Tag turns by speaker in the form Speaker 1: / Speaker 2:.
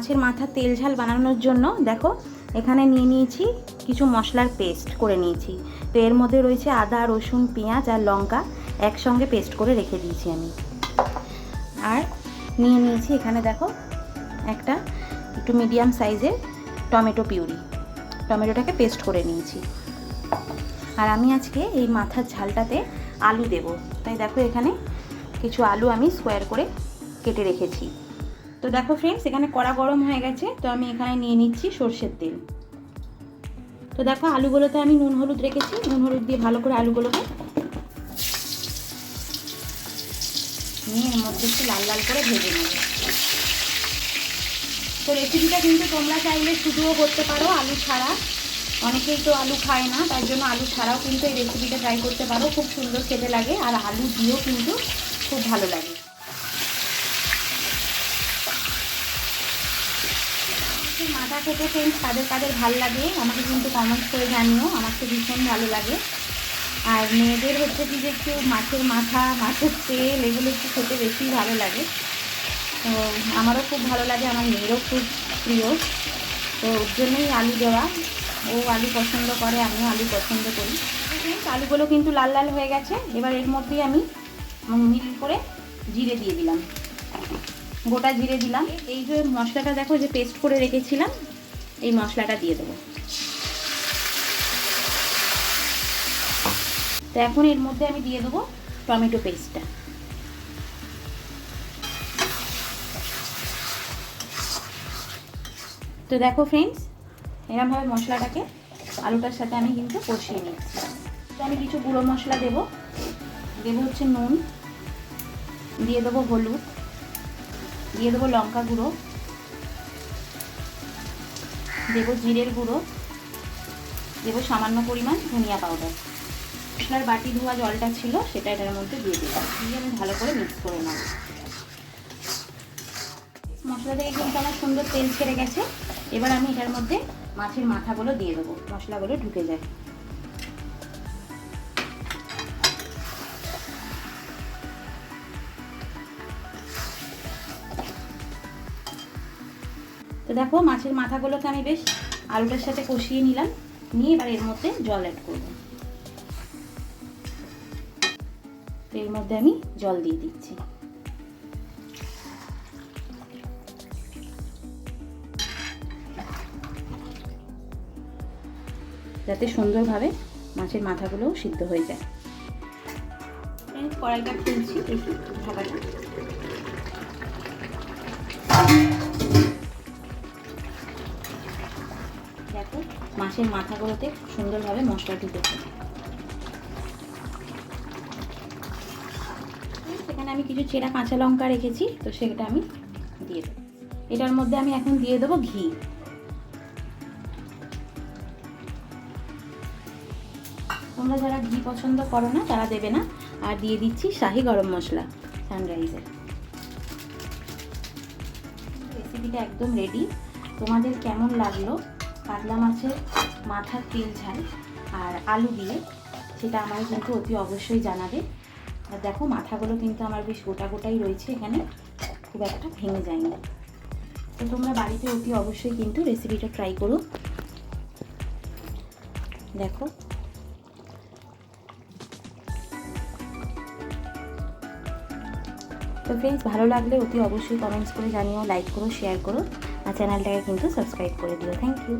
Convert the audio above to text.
Speaker 1: মাছের মাথা তেল ঝাল বানানোর জন্য দেখো এখানে নিয়ে নিয়েছি কিছু মশলার পেস্ট করে নিয়েছি। তো এর মধ্যে রয়েছে আদা, রসুন, পেঁয়াজ আর লঙ্কা একসঙ্গে পেস্ট করে রেখে দিয়েছি আমি। আর নিয়ে নিয়েছি এখানে দেখো একটা একটু মিডিয়াম সাইজের টমেটো পিউরি, টমেটোটাকে পেস্ট করে নিয়েছি। আর আমি আজকে এই মাথার ঝালটাতে আলু দেব, তাই দেখো এখানে কিছু আলু আমি স্কোয়ার করে কেটে রেখেছি। তো দেখো ফ্রেন্ডস, এখানে কড়া গরম হয়ে গেছে, তো আমি এখানে নিয়ে নিচ্ছি সর্ষের তেল। তো দেখো আলুগুলোতে আমি নুন হলুদ রেখেছি, নুন হলুদ দিয়ে ভালো করে আলুগুলোকে নিয়ে এর মধ্যে একটু লাল লাল করে ভেজে নেব। তো রেসিপিটা কিন্তু তোমরা চাইলে শুধুও করতে পারো আলু ছাড়া, অনেকেই তো আলু খায় না, তার জন্য আলু ছাড়াও কিন্তু এই রেসিপিটা ট্রাই করতে পারো, খুব সুন্দর খেতে লাগে আর আলু দিয়েও কিন্তু খুব ভালো লাগে। মাথা খেতে ফ্রেন্ডস কাদের কাদের ভালো লাগে আমাকে কিন্তু কমেন্ট করে জানিও, আমার তো ভীষণ ভালো লাগে। আর মেয়েদের হচ্ছে কি যে একটু মাছের মাথা, মাছের তেল এগুলো একটু খেতে বেশি ভালো লাগে। তো আমারও খুব ভালো লাগে, আমার মেয়েরও খুব প্রিয়, তো ওর জন্যই আলু দেওয়া। ও আলু পছন্দ করে, আমিও আলু পছন্দ করি। আলুগুলো কিন্তু লাল লাল হয়ে গেছে, এবার এর মধ্যেই আমি মিল করে জিরে দিয়ে দিলাম, গোটা জিরে দিলাম। এই যে মশলাটা দেখো যে পেস্ট করে রেখেছিলাম, এই মশলাটা দিয়ে দেবো। তো এখন এর মধ্যে আমি দিয়ে দেবো টমেটো পেস্টটা। তো দেখো ফ্রেন্ডস, এরকমভাবে মশলাটাকে আলুটার সাথে আমি কিন্তু কষিয়ে নিচ্ছি। তো আমি কিছু গুঁড়ো মশলা দেবো হচ্ছে নুন, দিয়ে দেবো হলুদ, দিয়ে দেবো লঙ্কা গুঁড়ো, দেবো জিরের গুঁড়ো, দেবো সামান্য পরিমাণ ধনিয়া পাউডার। মশলার বাটি ধোয়া জলটা ছিল সেটা এটার মধ্যে দিয়ে দিলাম, দিয়ে আমি ভালো করে মিক্স করে নেব। মশলা থেকে কিন্তু আমার সুন্দর তেল ছেড়ে গেছে, এবার আমি এটার মধ্যে মাছের মাথাগুলো দিয়ে দেবো, মশলাগুলো ঢুকে যায়। তো দেখো মাছের মাথাগুলোকে আমি বেশ আলুটার সাথে কষিয়ে নিলাম, নিয়ে এবার এর মধ্যে জল অ্যাড করব। এর মধ্যে আমি জল দিয়ে দিচ্ছি। যাতে সুন্দরভাবে মাছের মাথাগুলোও সিদ্ধ হয়ে যায়। কড়াইটা খুলছি, একটু ঢাকাটা। দেখো মাছের মাথাগুলোতে সুন্দরভাবে মশলা ঢুকেছে। সেখানে আমি কিছু চেরা কাঁচা লঙ্কা রেখেছি, তো সেটা আমি দিয়ে দেবো। এটার মধ্যে আমি এখন দিয়ে দেবো ঘি। তোমরা যারা ঘি পছন্দ করো না তারা দেবে না। আর দিয়ে দিচ্ছি শাহি গরম মশলা সানরাইজের। রেসিপিটা একদম রেডি। তোমাদের কেমন লাগলো কাতলা মাছের মাথার তেল ঝাল আর আলু দিয়ে, সেটা আমায় কিন্তু অতি অবশ্যই জানাবে। আর দেখো মাথাগুলো কিন্তু আমার বেশ গোটা গোটাই রয়েছে, এখানে খুব একটা ভেঙে যায়নি। তো তোমরা বাড়িতে অতি অবশ্যই কিন্তু রেসিপিটা ট্রাই করো। দেখো তো ফ্রেন্ডস, ভালো লাগলে অতি অবশ্যই কমেন্টস করে জানিও, লাইক করো, শেয়ার করো, আর চ্যানেলটাকে কিন্তু সাবস্ক্রাইব করে দিও। Thank you.